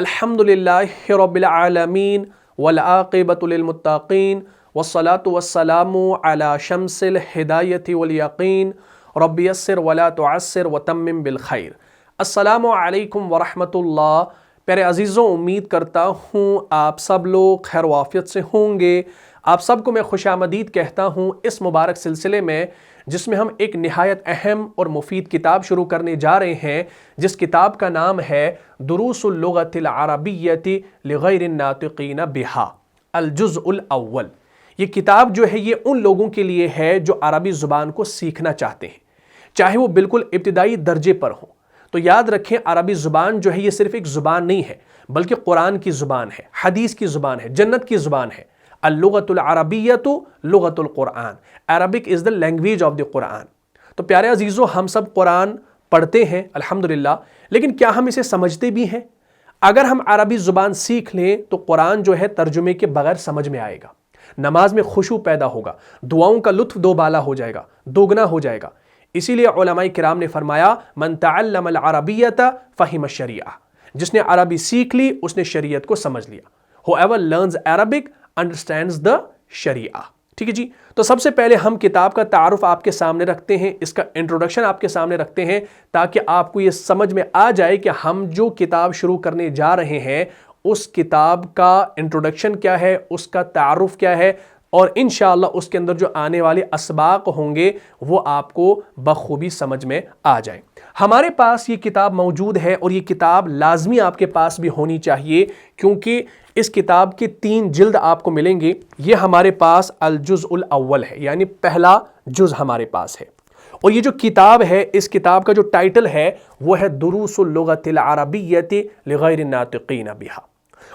अल्हम्दुलिल्लाहि रब्बिल आलमीन वल आक़िबतु लिल मुत्तक़ीन वस्सलातु वस्सलामु अला शम्सिल हिदायति वल यक़ीन रब्बि यस्सिर वला तुअस्सिर वतम्मिम बिल खैर। अस्सलामु अलैकुम वरहमतुल्लाह। प्यारे अजीज़ों, उम्मीद करता हूँ आप सब लोग खैर वाफ़ियत से होंगे। आप सबको मैं खुशामदीद कहता हूँ इस मुबारक सिलसिले में, जिसमें हम एक निहायत अहम और मुफीद किताब शुरू करने जा रहे हैं, जिस किताब का नाम है दुरूसुल लुग़तिल अरबिय्यति लिग़ैरिन नातिक़ीन बिहा अल जुज़्उल अव्वल। ये किताब जो है ये उन लोगों के लिए है जो अरबी ज़ुबान को सीखना चाहते हैं, चाहे वो बिल्कुल इब्तिदाई दर्जे पर हो। तो याद रखें, अरबी ज़ुबान जो है ये सिर्फ एक ज़ुबान नहीं है, बल्कि कुरान की ज़ुबान है, हदीस की ज़ुबान है, जन्नत की ज़ुबान है। अल-लुग़तुल अरबिय्यतु लुग़तुल कुरान, Arabic is the language of the Quran. तो प्यारे अजीज़ों, हम सब कुरान पढ़ते हैं अल्हम्दुलिल्लाह, लेकिन क्या हम इसे समझते भी हैं? अगर हम अरबी ज़ुबान सीख लें तो कुरान जो है तर्जुमे के बगैर समझ में आएगा, नमाज में खुशू पैदा होगा, दुआओं का लुत्फ़ दोबाला हो जाएगा, दोगुना हो जाएगा। इसीलिए उलमाए किराम ने फरमाया, मन तअल्लमल अरबिय्यत फ़हिम शरीअह, जिसने अरबी सीख ली उसने शरीयत को समझ लिया। Whoever learns Arabic understands the शरीआ। ठीक है जी। तो सबसे पहले हम किताब का तारुफ आपके सामने रखते हैं, इसका इंट्रोडक्शन आपके सामने रखते हैं, ताकि आपको ये समझ में आ जाए कि हम जो किताब शुरू करने जा रहे हैं उस किताब का इंट्रोडक्शन क्या है, उसका तारुफ क्या है, और इंशाअल्लाह उसके अंदर जो आने वाले असबाक होंगे वो आपको बखूबी समझ में आ जाए। हमारे पास ये किताब मौजूद है और ये किताब लाजमी आपके पास भी होनी चाहिए, क्योंकि इस किताब के 3 जिल्द आपको मिलेंगे। ये हमारे पास अल जुज़्उल अव्वल है, यानी पहला जुज़ हमारे पास है। और ये जो किताब है, इस किताब का जो टाइटल है वो है दुरूसुल लुग़तिल अरबिय्यति लिग़ैरिन नातिक़ीन बिहा।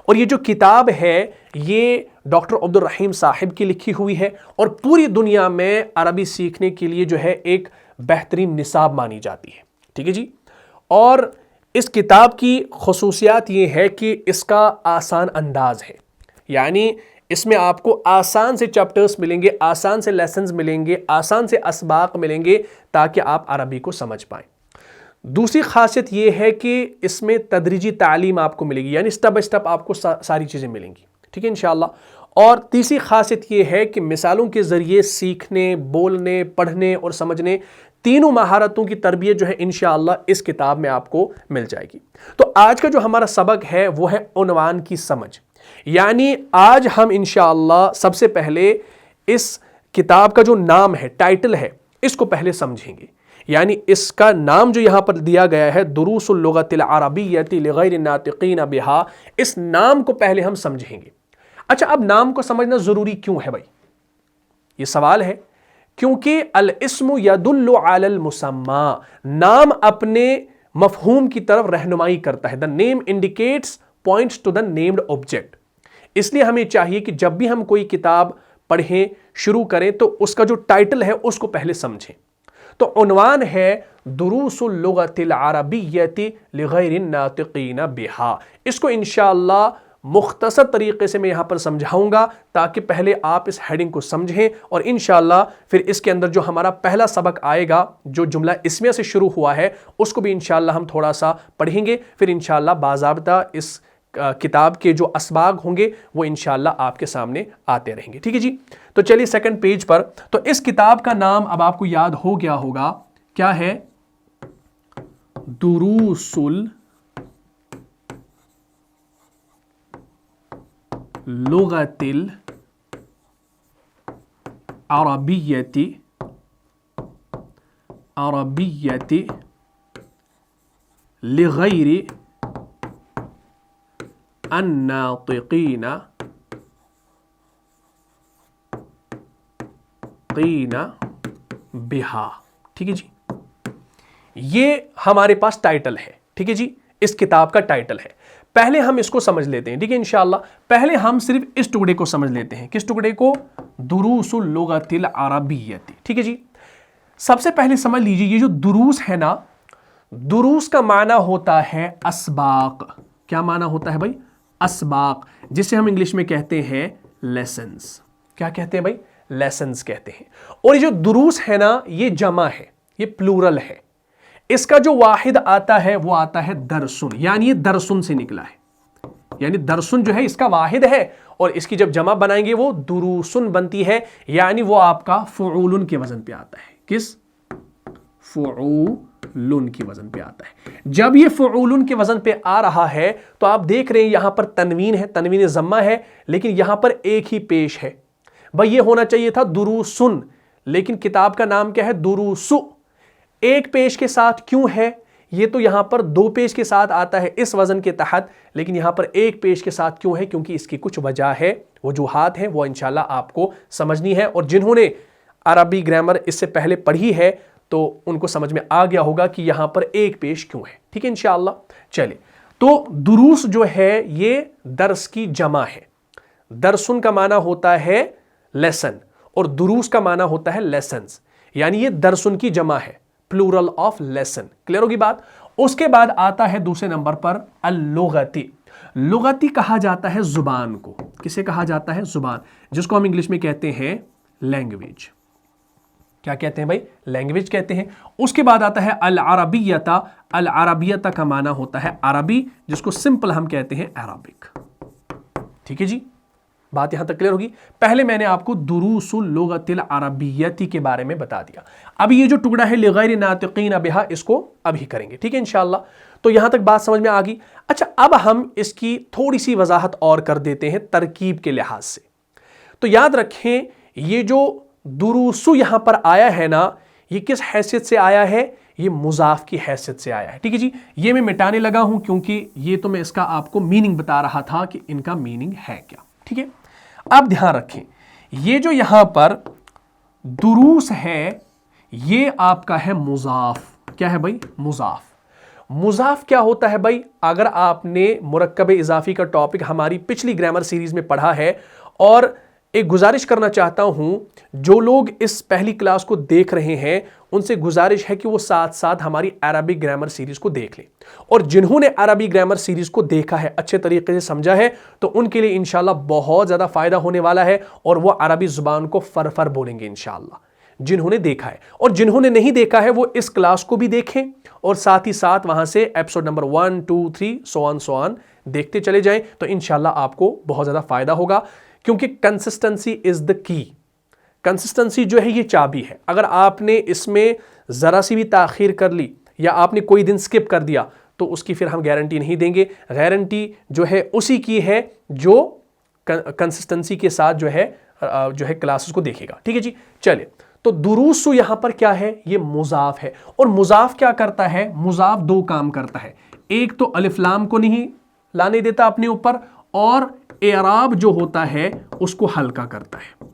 और ये जो किताब है ये डॉक्टर अब्दुल रहीम साहिब की लिखी हुई है और पूरी दुनिया में अरबी सीखने के लिए जो है एक बेहतरीन निसाब मानी जाती है। ठीक है जी। और इस किताब की खुसूसियात ये है कि इसका आसान अंदाज है, यानी इसमें आपको आसान से चैप्टर्स मिलेंगे, आसान से लेसन्स मिलेंगे, आसान से असबाक मिलेंगे, ताकि आप अरबी को समझ पाएँ। दूसरी खासियत यह है कि इसमें तदरीजी तालीम आपको मिलेगी, यानी स्टेप बाय स्टेप आपको सारी चीज़ें मिलेंगी। ठीक है इंशाअल्लाह। और तीसरी खासियत यह है कि मिसालों के ज़रिए सीखने, बोलने, पढ़ने और समझने, तीनों महारतों की तरबियत जो है इंशाअल्लाह इस किताब में आपको मिल जाएगी। तो आज का जो हमारा सबक है वो है उन्वान की समझ, यानी आज हम इंशाअल्लाह सबसे पहले इस किताब का जो नाम है, टाइटल है, इसको पहले समझेंगे। यानी इसका नाम जो यहाँ पर दिया गया है दुरूसुल लुग़तिल अरबिय्यति लिग़ैरिन नातिक़ीन बिहा, इस नाम को पहले हम समझेंगे। अच्छा, अब नाम को समझना ज़रूरी क्यों है भाई? ये सवाल है। क्योंकि अल इस्मु यदुल्लु अलल मुसम्मा, नाम अपने मफ़हूम की तरफ रहनुमाई करता है। The name indicates points to the named object. इसलिए हमें चाहिए कि जब भी हम कोई किताब पढ़ें, शुरू करें, तो उसका जो टाइटल है उसको पहले समझें। तो उन्वान है दुरूसुल लुग़तिल अरबिय्यति लिग़ैरिन नातिक़ीन बिहा। इसको इंशाअल्लाह मुख्तसर तरीके से मैं यहाँ पर समझाऊंगा, ताकि पहले आप इस हेडिंग को समझें और इंशाअल्लाह फिर इसके अंदर जो हमारा पहला सबक आएगा, जो जुमला इस्मिया से शुरू हुआ है, उसको भी इंशाअल्लाह हम थोड़ा सा पढ़ेंगे। फिर इंशाअल्लाह बाज़ाब्ता इस किताब के जो असबाग होंगे वो इंशाअल्लाह आपके सामने आते रहेंगे। ठीक है जी। तो चलिए सेकंड पेज पर। तो इस किताब का नाम अब आपको याद हो गया होगा, क्या है? दुरूसुल लुग़तिल अरबिय्यति लिग़ैरि अन्नातिक़ीन बिहा। ठीक है जी। ये हमारे पास टाइटल है। ठीक है जी, इस किताब का टाइटल है। पहले हम इसको समझ लेते हैं। ठीक है इंशाअल्लाह। पहले हम सिर्फ इस टुकड़े को समझ लेते हैं। किस टुकड़े को? दुरूसुल लुग़तिल अरबिय्यति। ठीक है जी। सबसे पहले समझ लीजिए, ये जो दुरूस है ना, दुरूस का माना होता है असबाक। क्या माना होता है भाई? असबाक, जिसे हम इंग्लिश में कहते हैं लेसन्स। क्या कहते हैं भाई? लेसन्स कहते हैं। और ये जो दुरूस है ना, ये जमा है, ये प्लूरल है। इसका जो वाहिद आता है वो आता है दरसुन, यानी ये दरसुन से निकला है। यानी दरसुन जो है इसका वाहिद है और इसकी जब जमा बनाएंगे वो दुरूसुन बनती है, यानी वो आपका फुऊलुन के वजन पे आता है। किस? फुऊलुन के वजन पे आता है। जब ये फुऊलुन के वजन पे आ रहा है तो आप देख रहे हैं यहां पर तनवीन है, तनवीन जम्मा है, लेकिन यहां पर एक ही पेश है। भाई ये होना चाहिए था दुरूसुन, लेकिन किताब का नाम क्या है? दुरूसु। एक पेश के साथ क्यों है? ये तो यहां पर दो पेश के साथ आता है इस वजन के तहत, लेकिन यहां पर एक पेश के साथ क्यों है? क्योंकि इसकी कुछ वजह है, वजूहात है, वो इंशाल्लाह आपको समझनी है। और जिन्होंने अरबी ग्रामर इससे पहले पढ़ी है तो उनको समझ में आ गया होगा कि यहां पर एक पेश क्यों है। ठीक है इंशाल्लाह। चलिए, तो दुरूस जो है ये दर्स की जमा है। दरसुन का माना होता है लेसन और दुरूस का माना होता है लेसन्स, यानी ये दरसुन की जमा है, प्लूरल ऑफ लेसन। क्लियर होगी बात? उसके बाद आता है दूसरे नंबर पर अल-लुगती। लुगती कहा जाता है जुबान को। किसे कहा जाता है? जुबान, जिसको हम इंग्लिश में कहते हैं लैंग्वेज। क्या कहते हैं भाई? लैंग्वेज कहते हैं। उसके बाद आता है अल अरबियता। अल अरबियता का माना होता है अरबी, जिसको सिंपल हम कहते हैं अरबिक। ठीक है जी, बात यहां तक क्लियर होगी। पहले मैंने आपको दुरूसुल लुगतिल अरबियती के बारे में बता दिया। अब ये जो टुकड़ा है लिगैर नातिकीन बिहा, इसको अभी करेंगे। ठीक है इंशाअल्लाह। तो यहां तक बात समझ में आ गई। अच्छा, अब हम इसकी थोड़ी सी वजाहत और कर देते हैं तरकीब के लिहाज से। तो याद रखें, ये जो दुरूसु यहां पर आया है ना, ये किस हैसियत से आया है? ये मुजाफ की हैसियत से आया है। ठीक है जी, ये मैं मिटाने लगा हूं क्योंकि ये तो मैं इसका आपको मीनिंग बता रहा था कि इनका मीनिंग है क्या। ठीक है, अब ध्यान रखें, ये जो यहां पर दुरूस है ये आपका है मुजाफ। क्या है भाई? मुजाफ। मुजाफ क्या होता है भाई? अगर आपने मुरक्कब इजाफी का टॉपिक हमारी पिछली ग्रामर सीरीज में पढ़ा है, और एक गुजारिश करना चाहता हूं, जो लोग इस पहली क्लास को देख रहे हैं उनसे गुजारिश है कि वो साथ साथ हमारी अरबिक ग्रामर सीरीज को देख लें। और जिन्होंने अरबी ग्रामर सीरीज को देखा है, अच्छे तरीके से समझा है, तो उनके लिए इंशाल्लाह बहुत ज्यादा फायदा होने वाला है और वो अरबी जुबान को फर बोलेंगे इंशाल्लाह, जिन्होंने देखा है। और जिन्होंने नहीं देखा है वो इस क्लास को भी देखें और साथ ही साथ वहां से एपिसोड नंबर 1, 2, 3 सो ऑन देखते चले जाएं, तो इंशाल्लाह आपको बहुत ज्यादा फायदा होगा। क्योंकि consistency is the key. Consistency जो है ये चाबी है। अगर आपने इसमें जरा सी भी ताखीर कर ली या आपने कोई दिन स्किप कर दिया तो उसकी फिर हम गारंटी नहीं देंगे। गारंटी जो है उसी की है जो कंसिस्टेंसी के साथ जो है क्लासेस को देखेगा। ठीक है जी, चलिए। तो दुरूसु यहां पर क्या है? ये मुजाफ है। और मुजाफ क्या करता है? मुजाफ दो काम करता है। एक तो अलिफ लाम को नहीं लाने देता अपने ऊपर, और एराब जो होता है उसको हल्का करता है।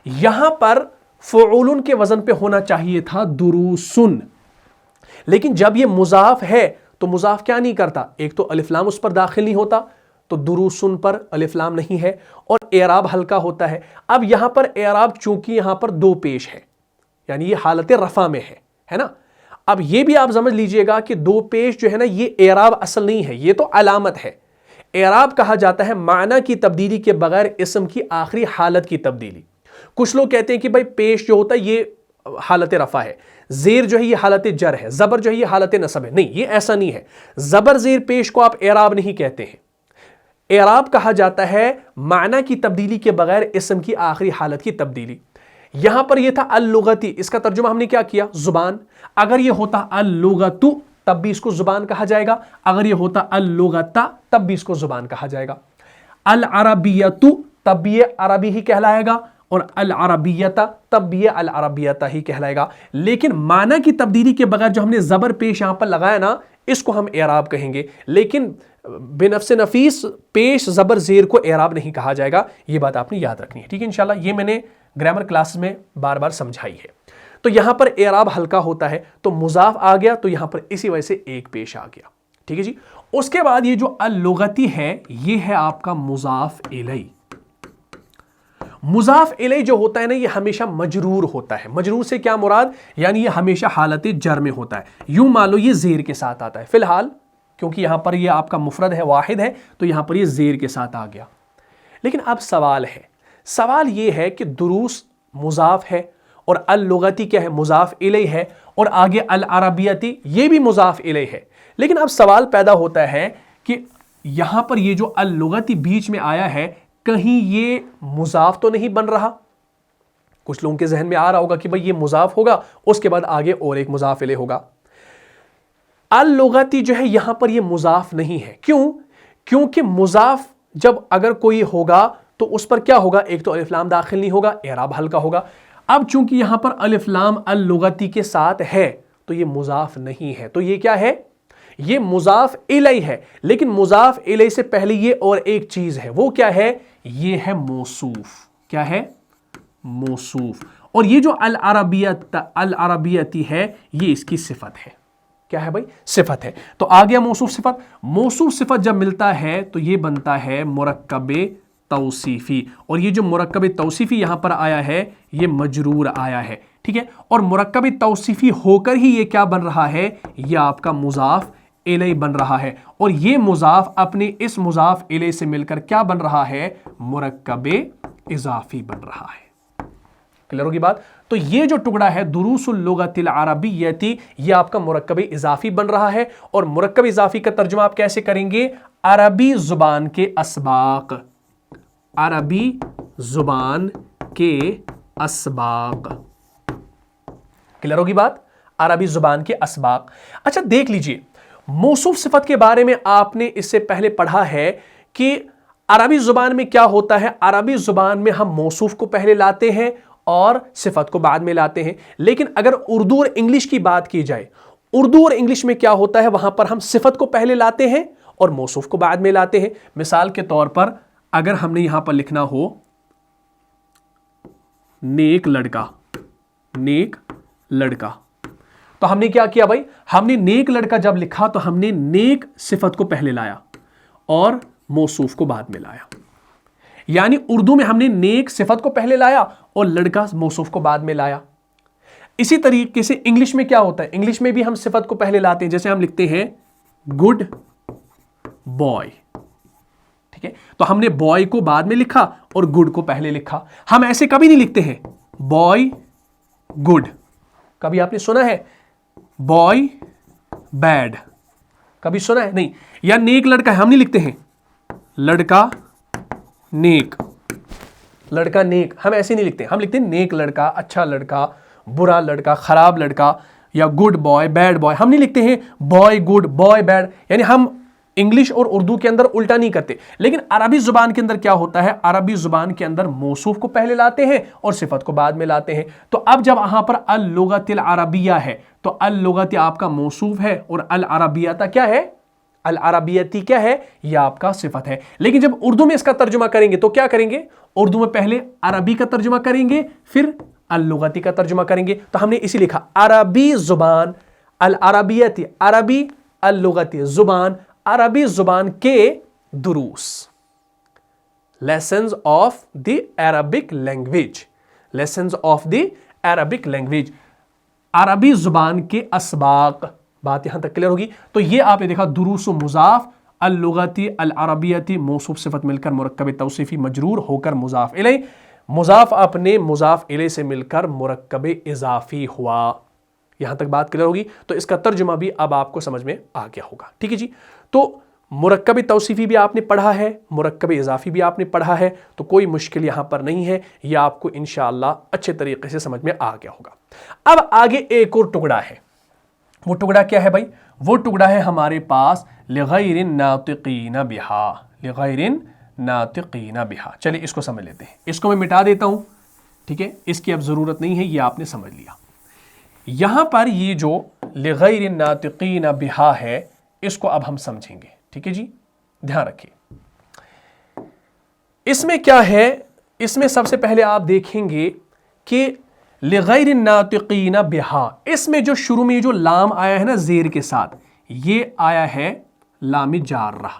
यहां पर फुऊलुन के वजन पे होना चाहिए था दुरूसुन, लेकिन जब ये मुजाफ है तो मुजाफ क्या नहीं करता? एक तो अलिफ लाम उस पर दाखिल नहीं होता, तो दुरूसुन पर अलिफ लाम नहीं है, और एराब हल्का होता है। अब यहां पर एराब चूंकि यहां पर दो पेश है, यानी ये हालत रफा में है ना। अब ये भी आप समझ लीजिएगा कि दो पेश जो है ना, ये एराब असल नहीं है, ये तो अलामत है। एराब कहा जाता है माना की तब्दीली के बगैर इस्म की आखिरी हालत की तब्दीली। कुछ लोग कहते हैं कि भाई पेश जो होता है ये हालत रफा है, जेर जो है ये हालत जर है, जबर जो है ये हालत नसब है। नहीं, ये ऐसा नहीं है। जबर जेर पेश को आप एराब नहीं कहते हैं। एराब कहा जाता है माना की तब्दीली के बगैर इस्म की आखिरी हालत की तब्दीली। यहां पर यह था अल-लुगती, इसका तर्जुमा हमने क्या किया? जुबान। अगर यह होता अल-लुगतु तब भी इसको जुबान कहा जाएगा, अगर यह होता अल-लुगता तब भी इसको जुबान कहा जाएगा। अल-अरबियतु तब भी यह अरबी ही कहलाएगा, और अल-अरबियता तब भी यह अल-अरबियता ही कहलाएगा। लेकिन माना की तब्दीली के बगैर जो हमने जबर पेश यहां पर लगाया ना, इसको हम एराब कहेंगे। लेकिन बेनफ्स नफीस पेश जबर जेर को एराब नहीं कहा जाएगा। यह बात आपने याद रखनी है। ठीक है इंशाल्लाह, ये मैंने ग्रामर क्लास में बार बार समझाई है। तो यहां पर एराब हल्का होता है, तो मुजाफ आ गया, तो यहां पर इसी वजह से एक पेश आ गया। ठीक है जी। उसके बाद ये जो अल-लुगती है, ये है आपका मुजाफ इलैह। मुजाफ इलैह जो होता है ना, ये हमेशा मजरूर होता है। मजरूर से क्या मुराद? यानी ये हमेशा हालत जर में होता है। यूं मान लो ये जेर के साथ आता है। फिलहाल क्योंकि यहां पर ये आपका मुफरद है, वाहिद है, तो यहां पर ये जेर के साथ आ गया। लेकिन अब सवाल है, सवाल ये है कि दुरूस मुजाफ है और अल-लुगती क्या है? मुजाफ इलैह है, और आगे अल-अरबियती ये भी मुजाफ इलैह है। लेकिन अब सवाल पैदा होता है कि यहां पर ये जो अल लुगती बीच में आया है, कहीं ये मुजाफ तो नहीं बन रहा? कुछ लोगों के जहन में आ रहा होगा कि भाई ये मुजाफ होगा, उसके बाद आगे और एक मुजाफ इले होगा। अल लुगती जो है यहां पर ये मुजाफ नहीं है। क्यों? क्योंकि मुजाफ जब अगर कोई होगा तो उस पर क्या होगा? एक तो अलिफ लाम दाखिल नहीं होगा, एराब हल्का होगा। अब चूंकि यहां पर अलिफ लाम अल लुगती के साथ है तो ये मुजाफ नहीं है, तो ये क्या है? ये मुजाफ इलै है। लेकिन मुजाफ इलै से पहले ये और एक चीज है, वो क्या है? ये है मौसूफ। क्या है? मौसूफ। और ये जो अल अरबियती है ये इसकी सिफत है। क्या है भाई? सिफत है। तो आ गया मौसूफ सिफत। मौसूफ सिफत जब मिलता है तो ये बनता है मुरक्कबे तौसीफी, और ये जो मुरक्कबे तौसीफी यहां पर आया है ये मजरूर आया है। ठीक है, और मुरक्कबे तौसीफी होकर ही ये क्या बन रहा है? ये आपका मुजाफ इलै बन रहा है, और ये मुजाफ अपने इस मुजाफ इलै से मिलकर क्या बन रहा है? मुरक्कबे इजाफी बन रहा है। क्लियर होगी बात? तो ये जो टुकड़ा है दुरूसुल लुगतिल अरबिय्यती, ये आपका मुरक्कबे इजाफी बन रहा है। और मुरक्कब इजाफी का तर्जुमा आप कैसे करेंगे? अरबी जुबान के असबाक। अरबी जुबान के असबाक। क्लियर होगी बात? अरबी जुबान के असबाक। अच्छा देख लीजिए, मौसूफ सिफत के बारे में आपने इससे पहले पढ़ा है कि अरबी जुबान में क्या होता है। अरबी जुबान में हम मौसूफ को पहले लाते हैं और सिफत को बाद में लाते हैं। लेकिन अगर उर्दू और इंग्लिश की बात की जाए, उर्दू और इंग्लिश में क्या होता है? वहां पर हम सिफत को पहले लाते हैं और मौसूफ को बाद में लाते हैं। मिसाल के तौर पर अगर हमने यहां पर लिखना हो नेक लड़का, नेक लड़का, तो हमने क्या किया भाई? हमने नेक लड़का जब लिखा तो हमने नेक सिफत को पहले लाया और मौसूफ को बाद में लाया। यानी उर्दू में हमने नेक सिफत को पहले लाया और लड़का मौसूफ को बाद में लाया। इसी तरीके से इंग्लिश में क्या होता है? इंग्लिश में भी हम सिफत को पहले लाते हैं। जैसे हम लिखते हैं गुड बॉय, ठीक है, तो हमने बॉय को बाद में लिखा और गुड को पहले लिखा। हम ऐसे कभी नहीं लिखते हैं बॉय गुड। कभी आपने सुना है बॉय बैड? कभी सुना है? नहीं। या नेक लड़का है, हम नहीं लिखते हैं लड़का नेक, लड़का नेक, हम ऐसे नहीं लिखते। हम लिखते हैं नेक लड़का, अच्छा लड़का, बुरा लड़का, खराब लड़का, या गुड बॉय बैड बॉय। हम नहीं लिखते हैं बॉय गुड बॉय बैड। यानी हम इंग्लिश और उर्दू के अंदर उल्टा नहीं करते। लेकिन अरबी जुबान के अंदर क्या होता है? अरबी जुबान के अंदर मौसूफ को पहले लाते हैं और सिफत को बाद में लाते हैं। तो अब जब यहां पर अल लुगतिल अरबिया है तो अल लुगती आपका मौसूफ है और अल अरबियता क्या है? अल अरबियती क्या है? यह आपका सिफत है। लेकिन जब उर्दू में इसका तर्जुमा करेंगे तो क्या करेंगे? उर्दू में पहले अरबी का तर्जुमा करेंगे फिर अल लुगती का तर्जुमा करेंगे। तो हमने इसी लिखा अरबी जुबान अल अरबियती, अरबी अल लुगती जुबान, अरबी जुबान के दुरूस, lessons of the Arabic language, lessons of the Arabic language, अरबी जुबान के असबाक। बात यहां तक क्लियर होगी? तो ये आपने देखा दुरूस मुजाफ, अल लुगती अल अरबियती, मौसूफ सिफत मिलकर मुरक्कब तौसीफी मजरूर होकर मुजाफ इलै, मुजाफ अपने मुजाफ इलै से मिलकर मुरक्कब इजाफी हुआ। यहां तक बात क्लियर होगी? तो इसका तर्जुमा भी अब आपको समझ में आ गया होगा। ठीक है जी। तो मुरक्कब तौसीफी भी आपने पढ़ा है, मुरक्कब इजाफी भी आपने पढ़ा है, तो कोई मुश्किल यहां पर नहीं है। यह आपको इंशाअल्लाह अच्छे तरीके से समझ में आ गया होगा। अब आगे एक और टुकड़ा है। वो टुकड़ा क्या है भाई? वो टुकड़ा है हमारे पास लिगैरिन नातिकीन बिहा, लिगैरिन नातिकीन बिहा। चलिए इसको समझ लेते हैं। इसको मैं मिटा देता हूं, ठीक है, इसकी अब जरूरत नहीं है, ये आपने समझ लिया। यहां पर ये जो लिगैरिन नातिकीन बिहा है इसको अब हम समझेंगे। ठीक है जी, ध्यान रखिए। इसमें क्या है? इसमें सबसे पहले आप देखेंगे कि लिगैरिन नातिकीन बिहा, इसमें जो शुरू में जो लाम आया है ना जेर के साथ, ये आया है लाम जार्रा,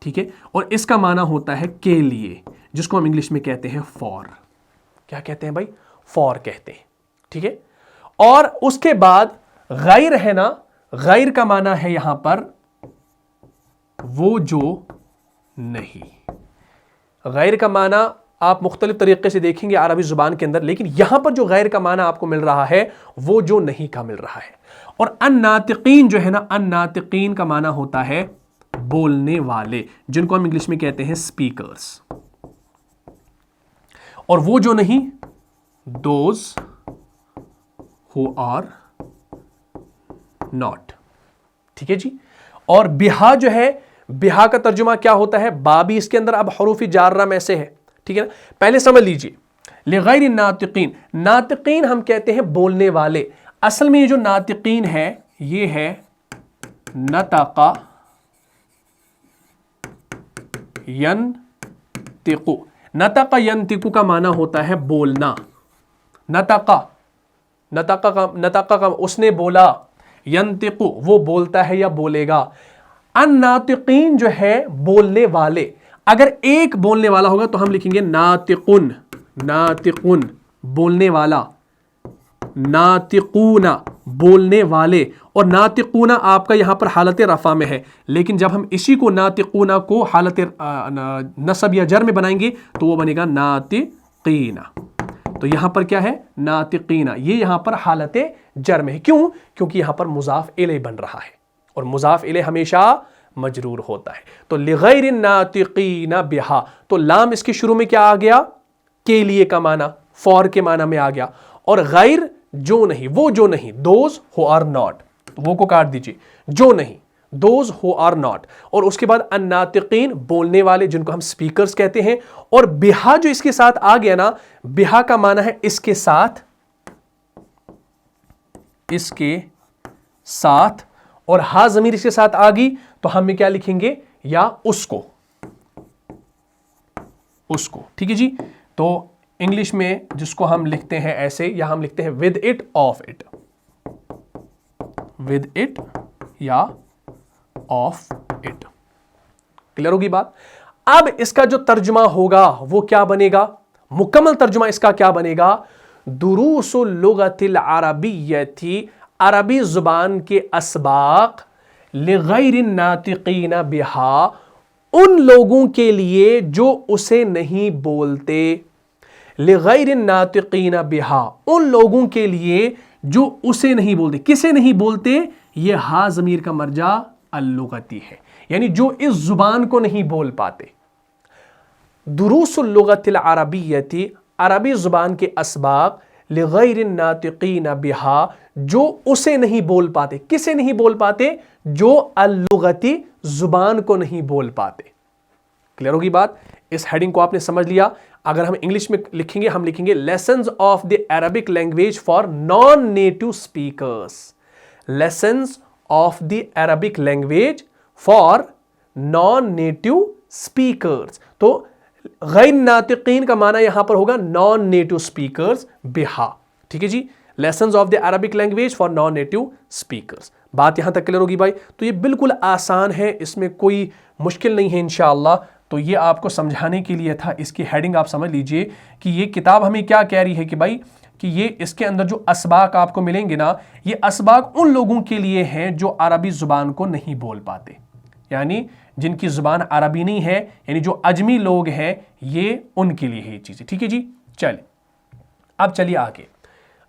ठीक है, और इसका माना होता है के लिए, जिसको हम इंग्लिश में कहते हैं फॉर। क्या कहते हैं भाई? फॉर कहते हैं। ठीक है, और उसके बाद गैर है ना, गैर का माना है यहां पर वो जो नहीं। गैर का माना आप मुख्तलिफ तरीके से देखेंगे अरबी जुबान के अंदर, लेकिन यहां पर जो गैर का माना आपको मिल रहा है वो जो नहीं का मिल रहा है। और अन्नातिकीन जो है ना, अन्नातिकीन का माना होता है बोलने वाले, जिनको हम इंग्लिश में कहते हैं स्पीकर्स। और वो जो नहीं, दोज हु आर नॉट। ठीक है जी। और बिहा जो है, बिहा का तर्जुमा क्या होता है? बा भी इसके अंदर अब हरूफ जार्रा में से है। ठीक है ना, पहले समझ लीजिए। लिगैर नातिकीन, नातिकीन हम कहते हैं बोलने वाले। असल में ये जो नातिकीन है ये है नतका यंतिकु। नतका यंतिकु का माना होता है बोलना। नतका का उसने बोला, यंतिकु वो बोलता है या बोलेगा। अन्नातिकीन जो है बोलने वाले। अगर एक बोलने वाला होगा तो हम लिखेंगे नातिकुन, नातिकुन बोलने वाला, नातिकूना बोलने वाले। और नातिकूना आपका यहां पर हालत रफा में है, लेकिन जब हम इसी को नातिकूना को हालत नसब या जर में बनाएंगे तो वो बनेगा नातिकीना। तो यहां पर क्या है? नातिकीना। ये यहां पर हालत जर में है। क्यों? क्योंकि यहां पर मुजाफ इले बन रहा है और मुजाफ इले हमेशा मजरूर होता है। तो लिगैर नातिकीना बिहा, तो लाम इसके शुरू में क्या आ गया? के लिए का माना, फॉर के माना में आ गया। और गैर जो नहीं, वो जो नहीं, दोज हु आर नॉट, वो को काट दीजिए, जो नहीं, दोज हु आर नॉट। और उसके बाद अन्नातिकीन बोलने वाले, जिनको हम स्पीकर्स कहते हैं। और बिहा जो इसके साथ आ गया ना, बिहा का माना है इसके साथ, इसके साथ। और हा जमीर इसके साथ आ गई तो हम क्या लिखेंगे? या उसको, उसको। ठीक है जी। तो इंग्लिश में जिसको हम लिखते हैं ऐसे, या हम लिखते हैं with it, of it, with it या ऑफ इट। क्लियर होगी बात? अब इसका जो तर्जुमा होगा वो क्या बनेगा? मुकम्मल तर्जुमा इसका क्या बनेगा? दुरूसुल लुगतिल अरबिय्यति, अरबी जुबान के असबाक, लिगैर नातिकीना बिहा, उन लोगों के लिए जो उसे नहीं बोलते। लिगैर नातिकीना बिहा, उन लोगों के लिए जो उसे नहीं बोलते। किसे नहीं बोलते? ये हा जमीर का मर्जा अल्लुगती है, यानी जो इस जुबान को नहीं बोल पाते। दुरूसुल लुगतिल अरबिय्यति, अरबी जुबान के असबाक, लिगैर नातिकीना बिहा, जो उसे नहीं बोल पाते। किसे नहीं बोल पाते? जो अल्लुगती जुबान को नहीं बोल पाते। क्लियर होगी बात? इस हेडिंग को आपने समझ लिया। अगर हम इंग्लिश में लिखेंगे, हम लिखेंगे lessons of the Arabic language for non native speakers. Lessons of the Arabic language for non native speakers. तो गैर नातिकीन का माना यहां पर होगा नॉन नेटिव स्पीकर्स बिहा। ठीक है जी। Lessons of the Arabic language for non native speakers. बात यहां तक क्लियर होगी भाई? तो ये बिल्कुल आसान है, इसमें कोई मुश्किल नहीं है इंशाअल्लाह। तो ये आपको समझाने के लिए था। इसकी हेडिंग आप समझ लीजिए कि ये किताब हमें क्या कह रही है कि भाई कि ये इसके अंदर जो असबाक आपको मिलेंगे ना, ये असबाक उन लोगों के लिए हैं जो अरबी जुबान को नहीं बोल पाते, यानी जिनकी जुबान अरबी नहीं है, यानी जो अजमी लोग हैं, ये उनके लिए है ये चीज़ें। ठीक है जी। चलिए अब चलिए आगे।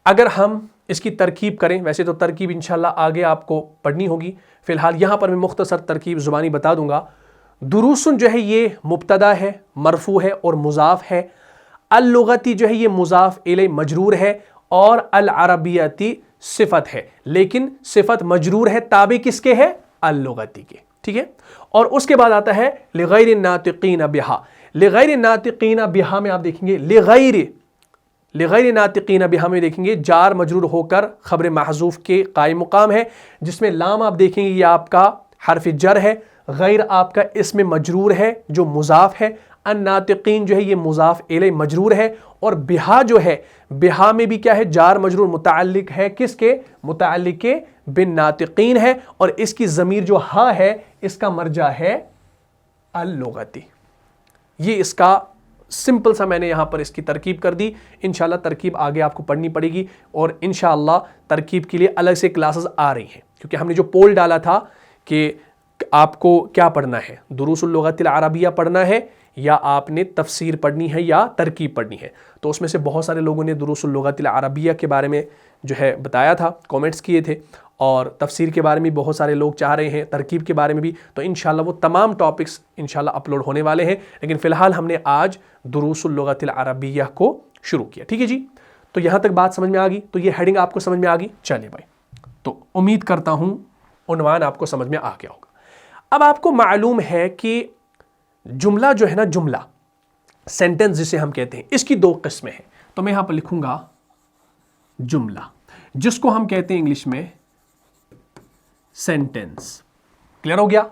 अगर हम इसकी तरकीब करें, वैसे तो तरकीब इंशाल्लाह आगे आपको पढ़नी होगी, फिलहाल यहाँ पर मैं मुख्तसर तरकीब ज़ुबानी बता दूंगा। दुरूसुन जो है ये मुब्तदा है, मरफू है और मुजाफ है। अल-लुगती जो है ये मुजाफ इले मजरूर है और अल-अरबियती सिफत है, लेकिन सिफत मजरूर है ताबे किसके है? अल-लुगती के। ठीक है। और उसके बाद आता है लिगैर नातिकीना बिहा। लिगैर नातिकीना बिहा में आप देखेंगे लिगैर नातिकीना बिहा में देखेंगे जार मजरूर होकर खबर महजूफ के कायम मुकाम है, जिसमें लाम आप देखेंगे ये आपका हर्फ जर है, गैर आपका इसमें मजरूर है जो मुजाफ है, अन्नातिकीन जो है ये मुजाफ इले मजरूर है, और बिहा जो है, बिहा में भी क्या है? जार मजरूर मुताल्लिक है किसके? मुताल्लिक के बिन नातिकीन है, और इसकी ज़मीर जो हा है इसका मर्जा है अल-लुगती। ये इसका सिंपल सा मैंने यहाँ पर इसकी तरकीब कर दी। इंशाल्लाह तरकीब आगे आपको पढ़नी पड़ेगी, और इंशाल्लाह तरकीब के लिए अलग से क्लासेस आ रही हैं, क्योंकि हमने जो पोल डाला था कि आपको क्या पढ़ना है, दुरूसुल लुगतिल अरबिया पढ़ना है या आपने तफसीर पढ़नी है या तरकीब पढ़नी है। तो उसमें से बहुत सारे लोगों ने दुरूसुल लुगतिल अरबिया के बारे में जो है बताया था, कमेंट्स किए थे, और तफसीर के बारे में बहुत सारे लोग चाह रहे हैं, तरकीब के बारे में भी। तो इंशाल्लाह वो तमाम टॉपिक्स इंशाल्लाह अपलोड होने वाले हैं, लेकिन फ़िलहाल हमने आज दुरूसुल लुगतिल अरबिय्या को शुरू किया। ठीक है जी, तो यहाँ तक बात समझ में आ गई, तो ये हेडिंग आपको समझ में आ गई। चलिए भाई, तो उम्मीद करता हूँ उन्वान आपको समझ में आ गया होगा। अब आपको मालूम है कि जुमला जो है ना, जुमला सेंटेंस जिसे हम कहते हैं, इसकी दो किस्में हैं। तो मैं यहां पर लिखूंगा जुमला, जिसको हम कहते हैं इंग्लिश में सेंटेंस। क्लियर हो गया?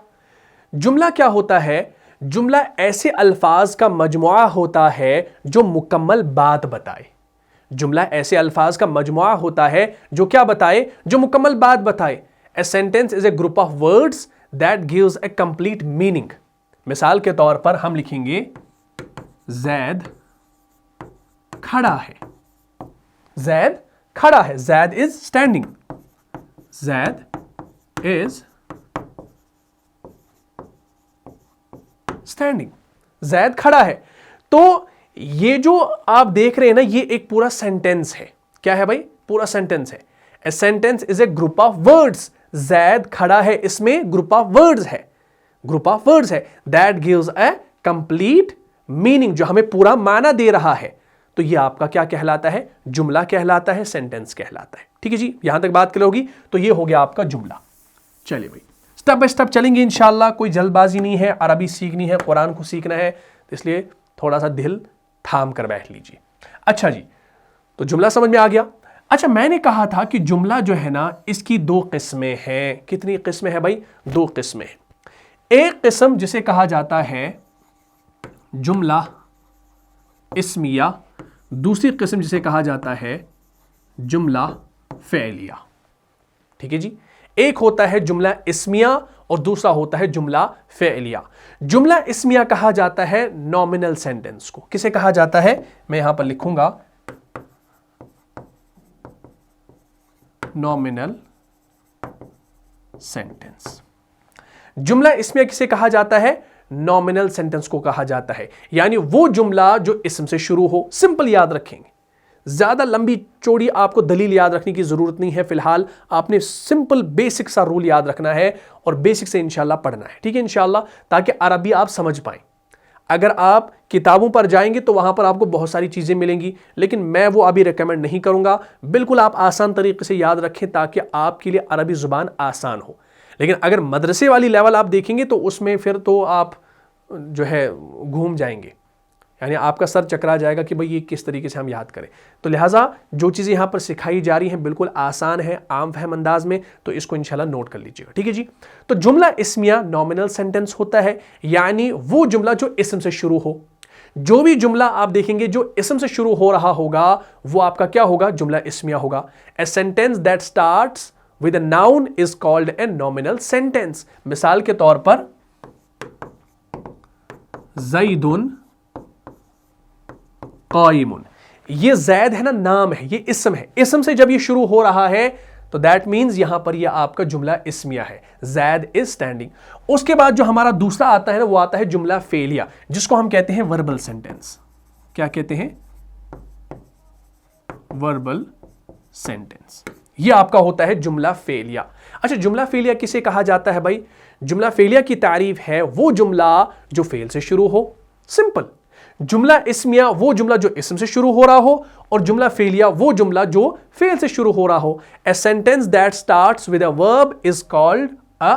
जुमला क्या होता है? जुमला ऐसे अल्फाज का मजमुआ होता है जो मुकम्मल बात बताए। जुमला ऐसे अल्फाज का मजमुआ होता है जो क्या बताए? जो मुकम्मल बात बताए। A sentence is a group of words that gives A complete meaning. मिसाल के तौर पर हम लिखेंगे जैद खड़ा है। जैद खड़ा है। Zaid is standing. Zaid is standing. Zaid खड़ा है। तो ये जो आप देख रहे हैं ना, ये एक पूरा सेंटेंस है। क्या है भाई? पूरा सेंटेंस है। A sentence is a group of words. Zaid खड़ा है, इसमें ग्रुप ऑफ वर्ड्स है, ग्रुप ऑफ वर्ड्स है that gives A complete meaning, जो हमें पूरा माना दे रहा है। तो ये आपका क्या कहलाता है? जुमला कहलाता है, सेंटेंस कहलाता है। ठीक है जी, यहां तक बात क्लियर होगी। तो ये हो गया आपका जुमला। चलिए भाई, स्टेप बाय स्टेप चलेंगे इंशाल्लाह। कोई जल्दबाजी नहीं है, अरबी सीखनी है, कुरान को सीखना है, तो इसलिए थोड़ा सा दिल थाम कर बैठ लीजिए। अच्छा जी, तो जुमला समझ में आ गया। अच्छा, मैंने कहा था कि जुमला जो है ना, इसकी दो किस्में हैं। कितनी किस्में हैं भाई? दो किस्में हैं। एक किस्म जिसे कहा जाता है जुमला इस्मिया, दूसरी किस्म जिसे कहा जाता है जुमला फ़ेलिया। ठीक है जी, एक होता है जुमला इस्मिया और दूसरा होता है जुमला फ़ेलिया। जुमला इस्मिया कहा जाता है नॉमिनल सेंटेंस को। किसे कहा जाता है? मैं यहां पर लिखूंगा नॉमिनल सेंटेंस। जुमला इस्मिया किसे कहा जाता है? नॉमिनल सेंटेंस को कहा जाता है, यानी वो जुमला जो इस्म से शुरू हो। सिंपल याद रखेंगे, ज्यादा लंबी चौड़ी आपको दलील याद रखने की जरूरत नहीं है। फिलहाल आपने सिंपल बेसिक सा रूल याद रखना है और बेसिक से इंशाल्लाह पढ़ना है। ठीक है इंशाल्लाह, ताकि अरबी आप समझ पाएं। अगर आप किताबों पर जाएंगे तो वहां पर आपको बहुत सारी चीजें मिलेंगी, लेकिन मैं वो अभी रिकमेंड नहीं करूंगा। बिल्कुल आप आसान तरीके से याद रखें ताकि आपके लिए अरबी जुबान आसान हो। लेकिन अगर मदरसे वाली लेवल आप देखेंगे तो उसमें फिर तो आप जो है घूम जाएंगे, यानी आपका सर चकरा जाएगा कि भाई ये किस तरीके से हम याद करें। तो लिहाजा जो चीज़ें यहाँ पर सिखाई जा रही हैं बिल्कुल आसान है, आम फहम अंदाज में, तो इसको इंशाल्लाह नोट कर लीजिएगा। ठीक है जी, तो जुमला इस्मिया नॉमिनल सेंटेंस होता है, यानी वो जुमला जो इस्म से शुरू हो। जो भी जुमला आप देखेंगे जो इस्म से शुरू हो रहा होगा वो आपका क्या होगा? जुमला इस्मिया होगा। A sentence that starts with a noun is called a nominal sentence. मिसाल के तौर पर ज़ैदुन क़ाइमुन। ये जैद है ना, नाम है, ये इस्म है। इस्म से जब ये शुरू हो रहा है तो दैट मीन्स यहां पर ये आपका जुमला इस्मिया है। Zaid is standing. उसके बाद जो हमारा दूसरा आता है ना, वो आता है जुमला फ़ेलिया, जिसको हम कहते हैं वर्बल सेंटेंस। क्या कहते हैं? Verbal sentence. ये आपका होता है जुमला फ़ेलिया। अच्छा, जुमला फ़ेलिया किसे कहा जाता है भाई? जुमला फ़ेलिया की तारीफ है वो जुमला जो फेल से शुरू हो। सिंपल। जुमला इस्मिया वो जुमला जो इस्म से शुरू हो रहा हो, और जुमला फ़ेलिया वो जुमला जो फेल से शुरू हो रहा हो। A sentence that starts with a verb is called a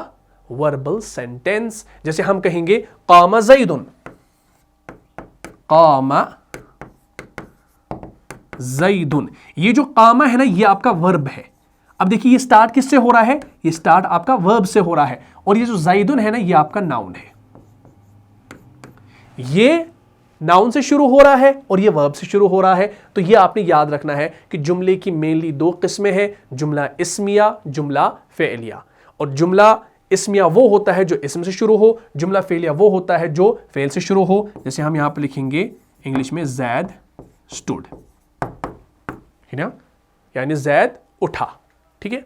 verbal sentence. जैसे हम कहेंगे क़ामा ज़ैदुन, क़ामा ज़ैदुन। ये जो क़ामा है ना, ये आपका वर्ब है। अब देखिए ये स्टार्ट किससे हो रहा है? ये स्टार्ट आपका वर्ब से हो रहा है, और ये जो ज़ैदुन है ना, ये आपका नाउन है। ये नाउन से शुरू हो रहा है और ये वर्ब से शुरू हो रहा है। तो ये आपने याद रखना है कि जुमले की मेनली दो किस्में हैं, जुमला इस्मिया, जुमला फ़ेलिया। और जुमला इस्मिया वो होता है जो इस्म से शुरू हो, जुमला फ़ेलिया वो होता है जो फेल से शुरू हो। जैसे हम यहां पर लिखेंगे इंग्लिश में ज़ैद स्टूड, है ना, यानी ज़ैद उठा। ठीक है,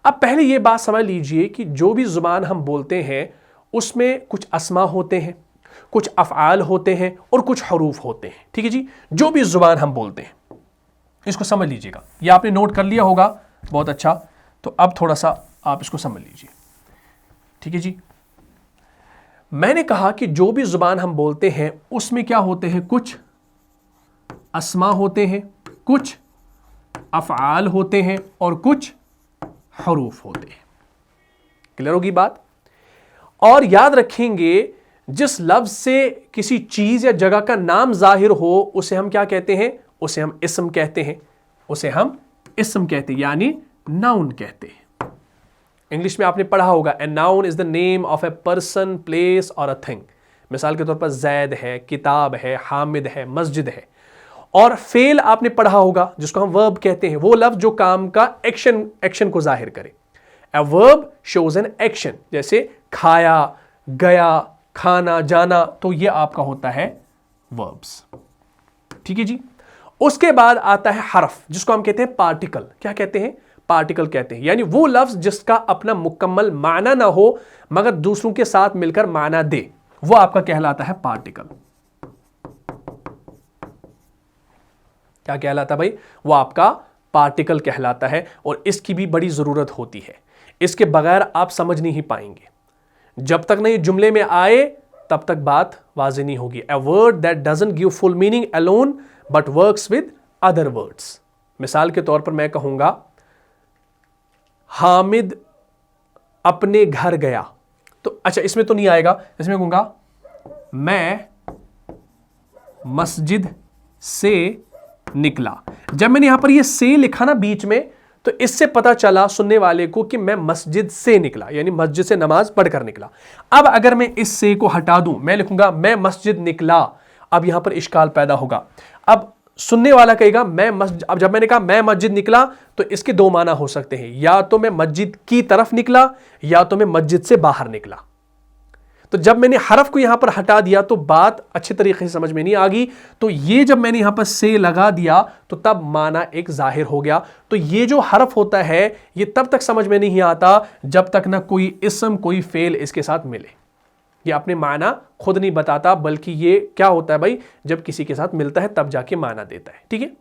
अब पहले ये बात समझ लीजिए कि जो भी जुबान हम बोलते हैं उसमें कुछ अस्मा होते हैं, कुछ अफ़आल होते हैं और कुछ हरूफ होते हैं। ठीक है जी, जो भी जुबान हम बोलते हैं इसको समझ लीजिएगा, ये आपने नोट कर लिया होगा, बहुत अच्छा। तो अब थोड़ा सा आप इसको समझ लीजिए, ठीक है जी। मैंने कहा कि जो भी जुबान हम बोलते हैं उसमें क्या होते हैं, कुछ अस्मा होते हैं, कुछ अफ़आल होते हैं और कुछ हरूफ होते हैं। क्लियर होगी बात? और याद रखेंगे, जिस लफ्ज से किसी चीज या जगह का नाम जाहिर हो उसे हम क्या कहते हैं, उसे हम इस्म कहते हैं, उसे हम इस्म कहते हैं, यानी नाउन कहते हैं। इंग्लिश में आपने पढ़ा होगा, a noun is the name of a person, place और अ थिंग। मिसाल के तौर पर जैद है, किताब है, हामिद है, मस्जिद है। और फेल आपने पढ़ा होगा, जिसको हम वर्ब कहते हैं, वो लफ्ज जो काम का एक्शन को जाहिर करे। A verb shows an action, जैसे खाया, गया, खाना, जाना, तो ये आपका होता है वर्ब्स, ठीक है जी। उसके बाद आता है हरफ, जिसको हम कहते हैं पार्टिकल। क्या कहते हैं? पार्टिकल कहते हैं, यानी वो लफ्ज जिसका अपना मुकम्मल माना ना हो मगर दूसरों के साथ मिलकर माना दे, वो आपका कहलाता है पार्टिकल। क्या कहलाता है भाई? वो आपका पार्टिकल कहलाता है। और इसकी भी बड़ी जरूरत होती है, इसके बगैर आप समझ नहीं पाएंगे। जब तक ना ये जुमले में आए तब तक बात वाज़ेह नहीं होगी। A word that doesn't give full meaning alone but works with other words. मिसाल के तौर पर मैं कहूंगा हामिद अपने घर गया, तो अच्छा इसमें तो नहीं आएगा, इसमें कहूंगा मैं मस्जिद से निकला। जब मैंने यहां पर ये से लिखा ना बीच में, तो इससे पता चला सुनने वाले को कि मैं मस्जिद से निकला, यानी मस्जिद से नमाज पढ़कर निकला। अब अगर मैं इस से को हटा दूं, मैं लिखूंगा मैं मस्जिद निकला, अब यहां पर इश्काल पैदा होगा। अब सुनने वाला कहेगा मैं मस्जिद, अब जब मैंने कहा मैं मस्जिद निकला तो इसके दो माना हो सकते हैं, या तो मैं मस्जिद की तरफ निकला या तो मैं मस्जिद से बाहर निकला। तो जब मैंने हरफ को यहां पर हटा दिया तो बात अच्छे तरीके से समझ में नहीं आ गई। तो ये जब मैंने यहां पर से लगा दिया तो तब माना एक जाहिर हो गया। तो ये जो हरफ होता है ये तब तक समझ में नहीं आता जब तक ना कोई इस्म कोई फेल इसके साथ मिले। ये अपने माना खुद नहीं बताता, बल्कि ये क्या होता है भाई, जब किसी के साथ मिलता है तब जाके माना देता है, ठीक है।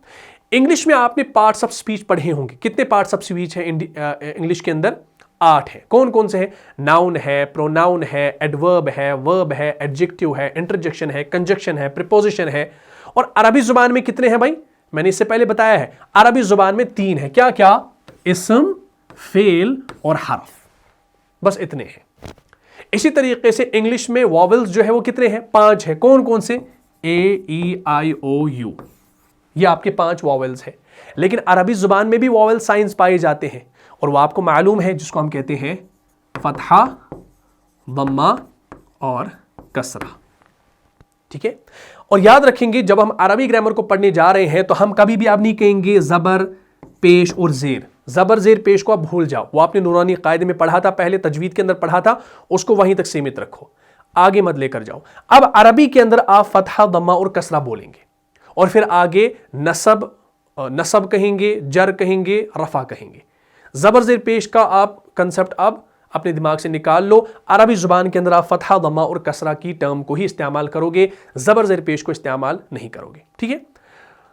इंग्लिश में आपने पार्ट्स ऑफ स्पीच पढ़े होंगे। कितने पार्ट्स ऑफ स्पीच है इंग्लिश के अंदर? 8 है। कौन कौन से हैं? नाउन है, प्रोनाउन है, एडवर्ब है, वर्ब है, एडजेक्टिव है, इंटरजेक्शन है, कंजक्शन है, प्रीपोजिशन है। और अरबी जुबान में कितने हैं भाई? मैंने इससे पहले बताया है, अरबी जुबान में 3 है। क्या क्या? इस्म, फेल और हरफ, बस इतने हैं। इसी तरीके से इंग्लिश में वॉवेल्स जो है वो कितने हैं? 5 है। कौन कौन से? ए, ई, आई, ओ, यू, ये आपके 5 वॉवेल्स हैं। लेकिन अरबी जुबान में भी वॉवेल साइंस पाए जाते हैं और वो आपको मालूम है, जिसको हम कहते हैं फतहा, दम्मा और कसरा, ठीक है। और याद रखेंगे, जब हम अरबी ग्रामर को पढ़ने जा रहे हैं तो हम कभी भी अब नहीं कहेंगे जबर, पेश और जेर। जबर, जेर, पेश को आप भूल जाओ, वो आपने नूरानी कायदे में पढ़ा था, पहले तजवीद के अंदर पढ़ा था, उसको वहीं तक सीमित रखो, आगे मत लेकर जाओ। अब अरबी के अंदर आप फतहा, दम्मा और कसरा बोलेंगे और फिर आगे नसब कहेंगे, जर कहेंगे, रफा कहेंगे। जबर जेर पेश का आप कंसेप्ट अब अपने दिमाग से निकाल लो। अरबी जुबान के अंदर आप फतहा, दम्मा और कसरा की टर्म को ही इस्तेमाल करोगे, जबर जेर पेश को इस्तेमाल नहीं करोगे, ठीक है।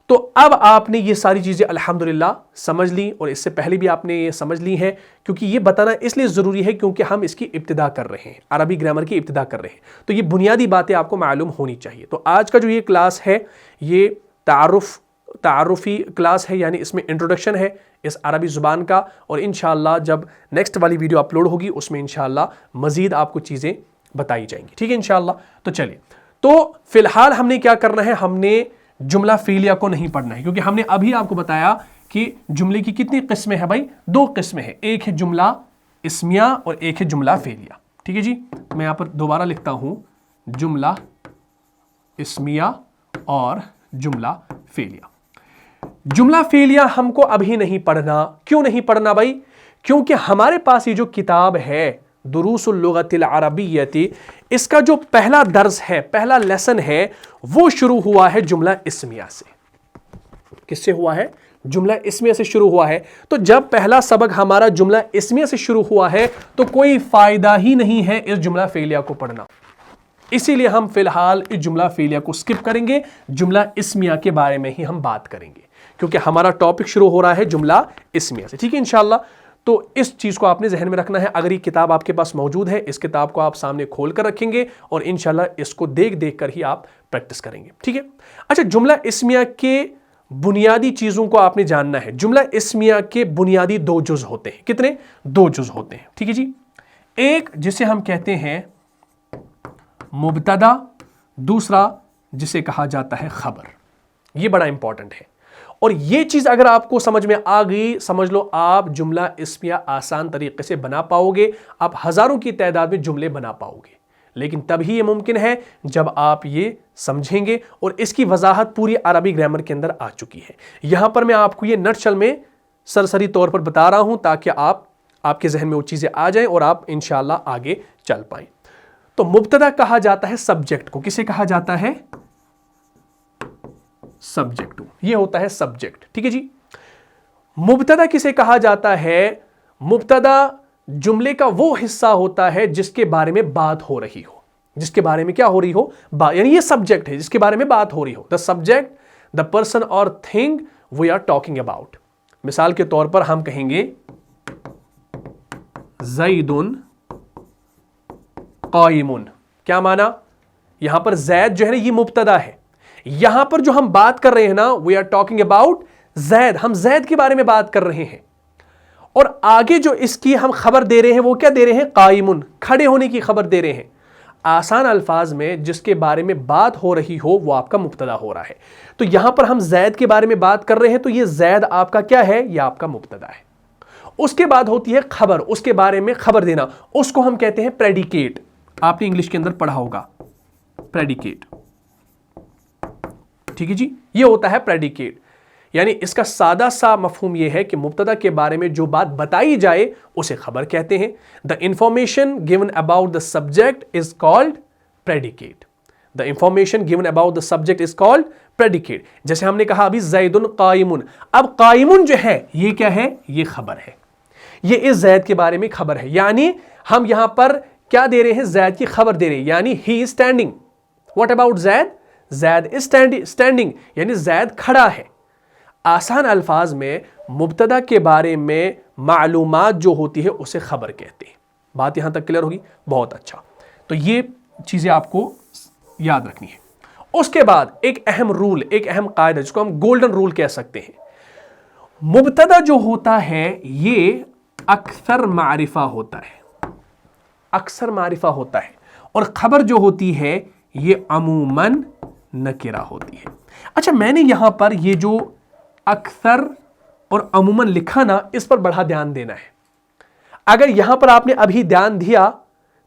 तो अब आपने ये सारी चीजें अल्हम्दुलिल्लाह समझ ली, और इससे पहले भी आपने ये समझ ली हैं, क्योंकि ये बताना इसलिए जरूरी है क्योंकि हम इसकी इब्तिदा कर रहे हैं, अरबी ग्रामर की इब्तिदा कर रहे हैं। तो ये बुनियादी बातें आपको मालूम होनी चाहिए। तो आज का जो ये क्लास है ये तारुफी क्लास है, यानी इसमें इंट्रोडक्शन है इस अरबी ज़ुबान का। और इंशाअल्लाह जब नेक्स्ट वाली वीडियो अपलोड होगी उसमें इंशाअल्लाह मज़ीद आपको चीज़ें बताई जाएंगी, ठीक है इंशाअल्लाह। तो चलिए, तो फिलहाल हमने क्या करना है, हमने जुमला फ़ीलिया को नहीं पढ़ना है, क्योंकि हमने अभी आपको बताया कि जुमले की कितनी किस्में हैं भाई? 2 किस्में हैं, एक है जुमला इस्मिया और एक है जुमला फ़ीलिया, ठीक है जी। मैं यहाँ पर दोबारा लिखता हूँ, जुमला इस्मिया और जुमला फ़ीलिया। जुमला फ़ीलिया हमको अभी नहीं पढ़ना। क्यों नहीं पढ़ना भाई? क्योंकि हमारे पास ये जो किताब है दुरूसुल लुगतिल अरबिय्यती, इसका जो पहला दर्स है, पहला लेसन है, वो शुरू हुआ है जुमला इस्मिया से। किससे हुआ है? जुमला इस्मिया से शुरू हुआ है। तो जब पहला सबक हमारा जुमला इस्मिया से शुरू हुआ है तो कोई फायदा ही नहीं है इस जुमला फ़ीलिया को पढ़ना। इसीलिए हम फिलहाल इस जुमला फ़ीलिया को स्किप करेंगे, जुमला इस्मिया के बारे में ही हम बात करेंगे, क्योंकि हमारा टॉपिक शुरू हो रहा है जुमला इस्मिया से, ठीक है इंशाल्लाह। तो इस चीज को आपने जहन में रखना है। अगर ये किताब आपके पास मौजूद है, इस किताब को आप सामने खोल कर रखेंगे और इंशाल्लाह इसको देख देख कर ही आप प्रैक्टिस करेंगे, ठीक है। अच्छा, जुमला इस्मिया के बुनियादी चीजों को आपने जानना है। जुमला इस्मिया के बुनियादी दो जुज होते हैं। कितने? दो जुज होते हैं, ठीक है जी। एक जिसे हम कहते हैं मुब्तदा, दूसरा जिसे कहा जाता है खबर। यह बड़ा इंपॉर्टेंट है और यह चीज अगर आपको समझ में आ गई, समझ लो आप जुमला इस्मिया आसान तरीके से बना पाओगे। आप हजारों की तादाद में जुमले बना पाओगे, लेकिन तभी यह मुमकिन है जब आप ये समझेंगे। और इसकी वजाहत पूरी अरबी ग्रामर के अंदर आ चुकी है। यहां पर मैं आपको ये नटशल में सरसरी तौर पर बता रहा हूं ताकि आपके जहन में वो चीजें आ जाएं और आप इंशाल्लाह आगे चल पाएं। तो मुब्तदा कहा जाता है सब्जेक्ट को। किसे कहा जाता है? सब्जेक्ट को। ये होता है सब्जेक्ट, ठीक है जी। मुब्तदा किसे कहा जाता है? मुब्तदा जुमले का वो हिस्सा होता है जिसके बारे में बात हो रही हो। जिसके बारे में क्या हो रही हो? यानी ये सब्जेक्ट है जिसके बारे में बात हो रही हो। द सब्जेक्ट, द पर्सन और thing we are talking about. मिसाल के तौर पर हम कहेंगे ज़ैदुन क़ाइमुन। क्या माना? यहां पर जैद जो है ना, ये मुब्तदा है। यहां पर जो हम बात कर रहे हैं ना, we are talking about Zaid. हम जैद के बारे में बात कर रहे हैं और आगे जो इसकी हम खबर दे रहे हैं वो क्या दे रहे हैं? क़ाइमुन, खड़े होने की खबर दे रहे हैं। आसान अल्फाज में जिसके बारे में बात हो रही हो वो आपका मुब्तदा हो रहा है। तो यहां पर हम जैद के बारे में बात कर रहे हैं तो ये जैद आपका क्या है? ये आपका मुब्तदा है। उसके बाद होती है खबर, उसके बारे में खबर देना, उसको हम कहते हैं प्रेडिकेट। आपने इंग्लिश के अंदर पढ़ा होगा प्रेडिकेट, ठीक है जी। ये होता है प्रेडिकेट। यानी इसका सादा सा मफहूम यह है कि मुब्तदा के बारे में जो बात बताई जाए उसे खबर कहते हैं। The information given about the subject is called predicate. The information given about the subject is called predicate. जैसे हमने कहा अभी ज़ैदुन क़ाइमुन। अब क़ाइमुन जो है ये क्या है? ये खबर है। ये इस जैद के बारे में खबर है। यानी हम यहां पर क्या दे रहे हैं? जैद की खबर दे रहे हैं। यानी he is standing. What about Zaid? Zaid is standing, यानी जैद खड़ा है। आसान अल्फाज में मुब्तदा के बारे में मालूमात जो होती है उसे खबर कहते हैं। बात यहां तक क्लियर होगी? बहुत अच्छा। तो ये चीजें आपको याद रखनी है। उसके बाद एक अहम रूल, एक अहम कायदा जिसको हम गोल्डन रूल कह सकते हैं। मुब्तदा जो होता है ये अक्सर मारिफा होता है, अक्सर मारिफा होता है। और खबर जो होती है ये अमूमन नकिरा होती है। अच्छा, मैंने यहां पर ये जो अक्सर और अमूमन लिखा ना, इस पर बड़ा ध्यान देना है। अगर यहां पर आपने अभी ध्यान दिया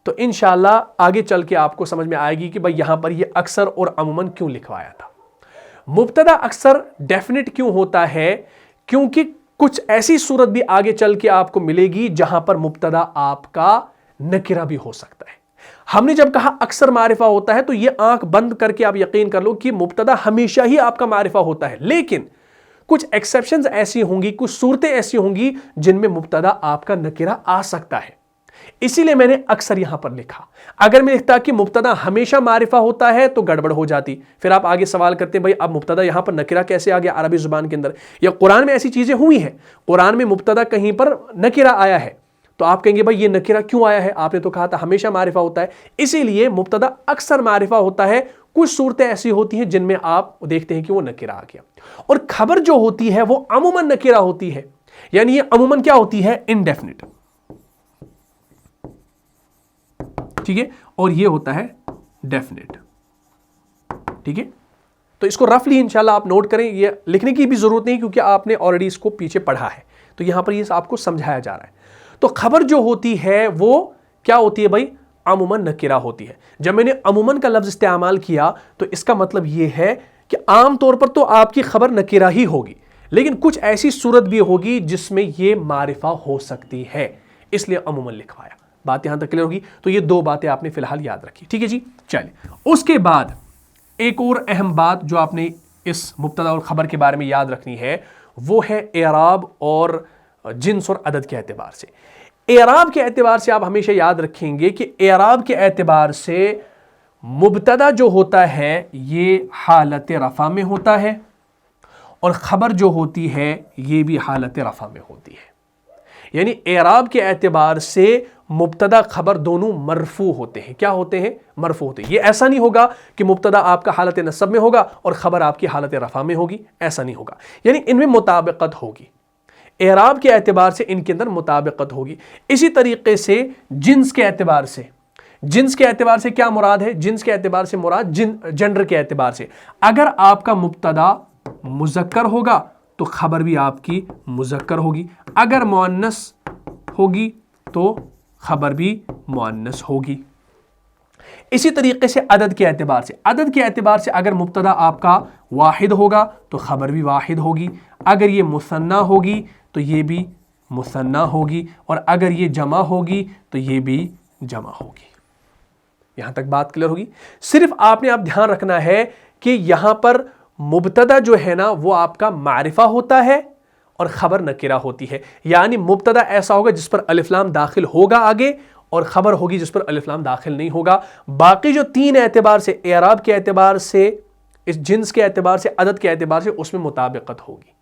तो इंशाल्लाह आगे चल के आपको समझ में आएगी कि भाई यहां पर ये अक्सर और अमूमन क्यों लिखवाया था। मुब्तदा अक्सर डेफिनेट क्यों होता है? क्योंकि कुछ ऐसी सूरत भी आगे चल के आपको मिलेगी जहां पर मुब्तदा आपका नकिरा भी हो सकता है। हमने जब कहा अक्सर मारिफा होता है तो यह आंख बंद करके आप यकीन कर लो कि मुब्तदा हमेशा ही आपका मारिफा होता है, लेकिन कुछ एक्सेप्शंस ऐसी होंगी, कुछ सूरतें ऐसी होंगी जिनमें मुब्तदा आपका नकिरा आ सकता है। इसीलिए मैंने अक्सर यहां पर लिखा। अगर मैं लिखता कि मुब्तदा हमेशा मारिफा होता है तो गड़बड़ हो जाती। फिर आप आगे सवाल करते हैं भाई अब मुब्तदा यहां पर नकिरा कैसे आ गया अरबी जुबान के अंदर, या कुरान में ऐसी चीजें हुई हैं, कुरान में मुब्तदा कहीं पर नकिरा आया है, तो आप कहेंगे भाई ये नकिरा क्यों आया है? आपने तो कहा था हमेशा मारिफा होता है। इसीलिए मुब्तदा अक्सर मारिफा होता है। कुछ सूरतें ऐसी होती हैं जिनमें आप देखते हैं कि वो नकिरा आ गया। और खबर जो होती है वो अमूमन नकिरा होती है। यानी ये अमूमन क्या होती है? इनडेफिनिट, ठीक है। और ये होता है डेफिनेट, ठीक है। तो इसको रफली इंशाल्लाह आप नोट करें। ये लिखने की भी जरूरत नहीं क्योंकि आपने ऑलरेडी इसको पीछे पढ़ा है। तो यहां पर ये आपको समझाया जा रहा है। तो खबर जो होती है वो क्या होती है भाई? अमूमन नकिरा होती है। जब मैंने अमूमन का लफ्ज इस्तेमाल किया तो इसका मतलब यह है कि आम तौर पर तो आपकी खबर नकिरा ही होगी, लेकिन कुछ ऐसी सूरत भी होगी जिसमें यह मारिफा हो सकती है, इसलिए अमूमन लिखवाया। बात यहां तक क्लियर होगी? तो ये दो बातें आपने फिलहाल याद रखी, ठीक है जी। चलिए, उसके बाद एक और अहम बात जो आपने इस मुब्तदा और खबर के बारे में याद रखनी है वो है एराब और जिन्स और अदद के एतबार से। एराब के एतबार से आप हमेशा याद रखेंगे कि एराब के एतबार से मुब्तदा जो होता है ये हालत रफा में होता है और खबर जो होती है ये भी हालत रफ़ा में होती है। यानी एराब के एतबार से मुब्तदा खबर दोनों मरफू होते हैं। क्या होते हैं? मरफू होते हैं। ये ऐसा नहीं होगा कि मुब्तदा आपका हालत नसब में होगा और खबर आपकी हालत रफ़ा में होगी, ऐसा नहीं होगा। यानी इनमें मुताबिकत होगी, एराब के एतबार से इनके अंदर मुताबिकत होगी। इसी तरीके से जिन्स के एतबार से, जिन्स के एतबार से क्या मुराद है? जिन्स के एतबार से मुराद जेंडर के एतबार से, अगर आपका मुब्तदा मुज़क्कर होगा तो खबर भी आपकी मुज़क्कर होगी, अगर मुअन्नस होगी तो खबर भी मुअन्नस होगी। इसी तरीके से अदद के एतबार से, अदद के एतबार से अगर मुब्तदा आपका वाहिद होगा तो खबर भी वाहिद होगी, अगर ये मुसन्ना होगी तो ये भी मुसन्ना होगी, और अगर ये जमा होगी तो ये भी जमा होगी। यहां तक बात क्लियर होगी। सिर्फ आपने आप ध्यान रखना है कि यहां पर मुब्तदा जो है ना वो आपका मारिफा होता है और खबर नकिरा होती है। यानी मुब्तदा ऐसा होगा जिस पर अलिफ लाम दाखिल होगा आगे, और खबर होगी जिस पर अलिफ लाम दाखिल नहीं होगा। बाकी जो तीन एतबार से, एराब के एतबार से, इस जिन्स के एतबार से, अदद के एतबार से, उसमें मुताबिकत होगी।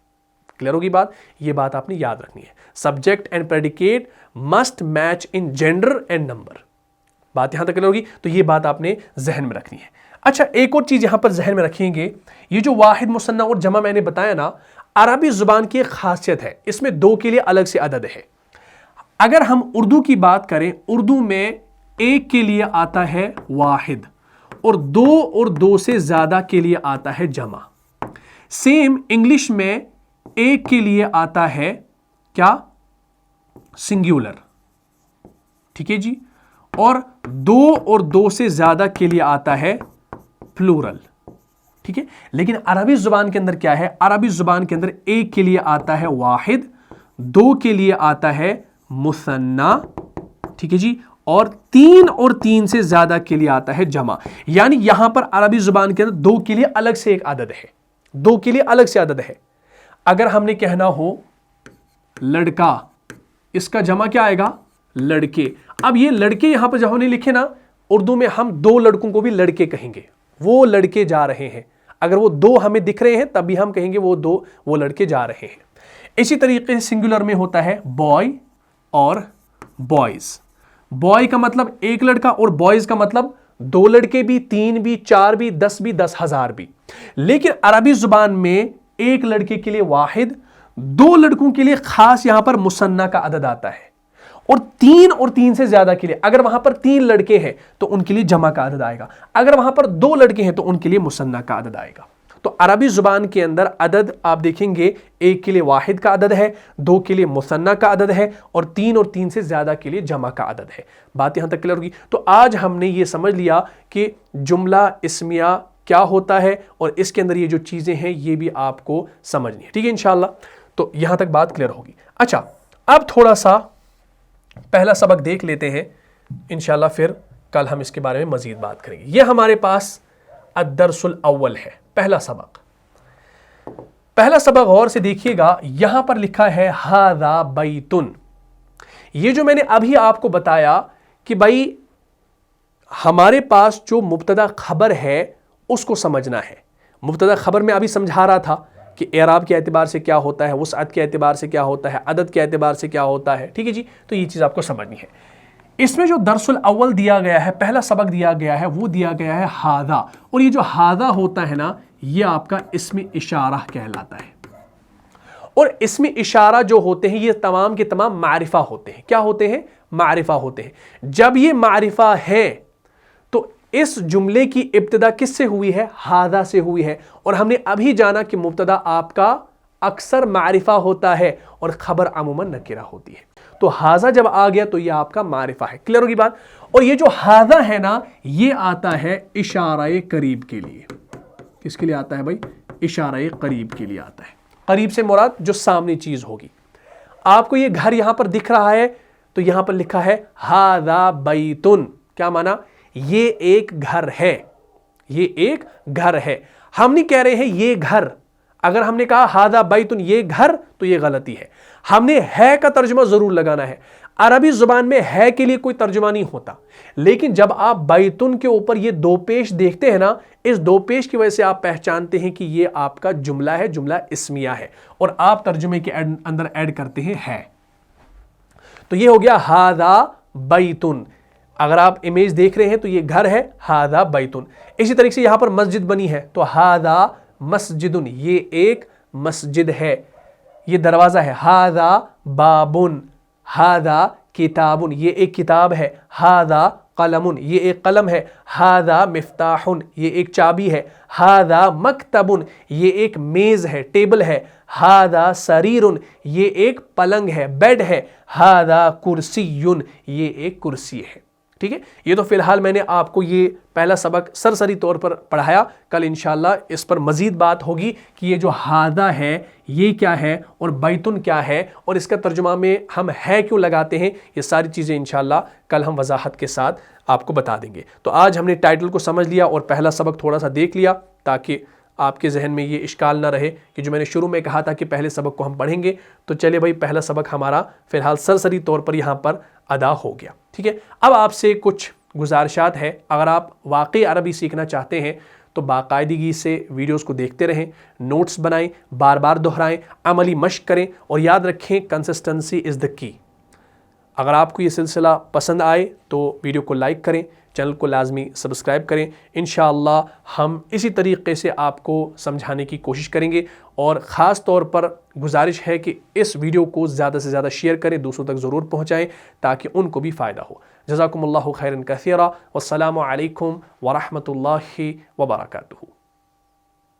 क्लियर होगी बात? ये बात आपने याद रखनी है। Subject and predicate must match in gender and number. बात यहां तक क्लियर होगी, तो ये बात आपने जहन में रखनी है। अच्छा, एक और चीज यहां पर जहन में रखेंगे, ये जो वाहिद, मुसन्ना और जमा मैंने बताया ना, अरबी जुबान की एक खासियत है, इसमें दो के लिए अलग से अदद है। अगर हम उर्दू की बात करें, उर्दू में एक के लिए आता है वाहिद और दो से ज्यादा के लिए आता है जमा। सेम इंग्लिश में एक के लिए आता है क्या? सिंगुलर। ठीक है जी। और दो से ज्यादा के लिए आता है प्लूरल। ठीक है। लेकिन अरबी जुबान के अंदर क्या है? अरबी जुबान के अंदर एक के लिए आता है वाहिद, दो के लिए आता है मुसन्ना, ठीक है जी, और तीन से ज्यादा के लिए आता है जमा। यानी यहां पर अरबी जुबान के अंदर दो के लिए अलग से एक आदत है, दो के लिए अलग से आदत है। अगर हमने कहना हो लड़का, इसका जमा क्या आएगा? लड़के। अब ये लड़के यहां पर जब हमने लिखे ना, उर्दू में हम दो लड़कों को भी लड़के कहेंगे, वो लड़के जा रहे हैं। अगर वो दो हमें दिख रहे हैं तब भी हम कहेंगे वो लड़के जा रहे हैं। इसी तरीके से सिंगुलर में होता है बॉय और बॉयज। बॉय का मतलब एक लड़का और बॉयज का मतलब दो लड़के भी, तीन भी, चार भी, 10 भी, 10,000 भी। लेकिन अरबी जुबान में एक लड़के के लिए वाहिद, दो लड़कों के लिए खास यहां पर मुसन्ना का अदद आता है, और तीन से ज्यादा के लिए, अगर वहां पर 3 लड़के हैं तो उनके लिए जमा का अदद आएगा, अगर वहां पर 2 लड़के हैं तो उनके लिए मुसन्ना का अदद आएगा। तो अरबी जुबान के अंदर अदद आप देखेंगे, एक के लिए वाहिद का अदद है, 2 के लिए मुसन्ना का अदद है, और तीन से ज्यादा के लिए जमा का अदद है। बात यहां तक क्लियर होगी। तो आज हमने ये समझ लिया कि जुमला इस्मिया क्या होता है, और इसके अंदर ये जो चीजें हैं ये भी आपको समझनी है। ठीक है इंशाल्लाह, तो यहां तक बात क्लियर होगी। अच्छा, अब थोड़ा सा पहला सबक देख लेते हैं, इंशाल्लाह फिर कल हम इसके बारे में मजीद बात करेंगे। यह हमारे पास अद्दरसुल अव्वल है, पहला सबक। पहला सबक गौर से देखिएगा, यहां पर लिखा है हादा बैतुन। ये जो मैंने अभी आपको बताया कि भाई हमारे पास जो मुब्तदा खबर है उसको समझना है। मुब्तदा खबर में अभी समझा रहा था कि एराब के एतबार से क्या होता है, वसअत के एतबार से क्या होता है, अदद के एतबार से क्या होता है। ठीक है जी, तो ये चीज़ आपको समझनी है। इसमें जो दरसुल अव्वल दिया गया है, पहला सबक दिया गया है, वो दिया गया है हादा। और ये जो हादा होता है ना, ये आपका इस्म इशारा कहलाता है। और इस्म इशारा जो होते हैं ये तमाम के तमाम मारिफा होते हैं। क्या होते हैं? मारिफा होते हैं। जब ये मारिफा है तो इस जुमले की इब्तिदा किससे हुई है? हादा से हुई है। और हमने अभी जाना कि मुब्तदा आपका अक्सर मारिफा होता है और खबर अमूमन नकिरा होती है। तो हाजा जब आ गया तो यह आपका मारिफा है। क्लियर होगी बात? और ये जो हादा है ना, ये आता है इशारा करीब के लिए। किसके लिए आता है भाई? इशारा करीब के लिए आता है। करीब से मुराद जो सामने चीज होगी। आपको ये घर यहां पर दिख रहा है तो यहां पर लिखा है हादा बैतुन। क्या माना? ये एक घर है, ये एक घर है। हम नहीं कह रहे हैं ये घर। अगर हमने कहा हादा बैतुन ये घर, तो ये गलती है। हमने है का तर्जुमा जरूर लगाना है। अरबी जुबान में है के लिए कोई तर्जुमा नहीं होता, लेकिन जब आप बैतुन के ऊपर ये दो पेश देखते हैं ना, इस दो पेश की वजह से आप पहचानते हैं कि ये आपका जुमला है, जुमला इस्मिया है, और आप तर्जुमे के अंदर ऐड करते हैं है। तो ये हो गया हादा बैतुन। अगर आप इमेज देख रहे हैं तो ये घर है, हादा बैतुन। इसी तरीके से यहां पर मस्जिद बनी है, तो हादा मस्जिदुन, ये एक मस्जिद है, ये दरवाजा है। हादा बाबुन, हादा किताबुन, ये एक किताब है। हादा कलमुन, ये एक कलम है। हादा मिफ्ताहुन, ये एक चाबी है। हादा मकतबुन, ये एक मेज है, टेबल है। हादा सरीरुन, ये एक पलंग है, बेड है। हादा कुर्सियुन, ये एक कुर्सी है। ठीक है, ये तो फिलहाल मैंने आपको ये पहला सबक सरसरी तौर पर पढ़ाया। कल इंशाल्लाह इस पर मजीद बात होगी कि ये जो हादा है ये क्या है और बैतुन क्या है और इसका तर्जुमा में हम है क्यों लगाते हैं, ये सारी चीज़ें इंशाल्लाह कल हम वजाहत के साथ आपको बता देंगे। तो आज हमने टाइटल को समझ लिया और पहला सबक थोड़ा सा देख लिया, ताकि आपके जहन में ये इश्काल ना रहे कि जो मैंने शुरू में कहा था कि पहले सबक को हम पढ़ेंगे। तो चलिए भाई, पहला सबक हमारा फिलहाल सरसरी तौर पर यहाँ पर अदा हो गया। ठीक है, अब आपसे कुछ गुजारिशात है। अगर आप वाकई अरबी सीखना चाहते हैं तो बाकायदगी से वीडियोस को देखते रहें, नोट्स बनाएं, बार बार दोहराएं, अमली मश्क करें और याद रखें कंसिस्टेंसी इज़ द की। अगर आपको ये सिलसिला पसंद आए तो वीडियो को लाइक करें, चैनल को लाजमी सब्सक्राइब करें। इंशाअल्लाह हम इसी तरीके से आपको समझाने की कोशिश करेंगे और ख़ास तौर पर गुजारिश है कि इस वीडियो को ज़्यादा से ज़्यादा शेयर करें, दूसरों तक ज़रूर पहुँचाएँ ताकि उनको भी फ़ायदा हो। जज़ाकुमुल्लाहु खैरन कसीरा। वस्सलामु अलैकुम वरहमतुल्लाहि वबरकातुहू।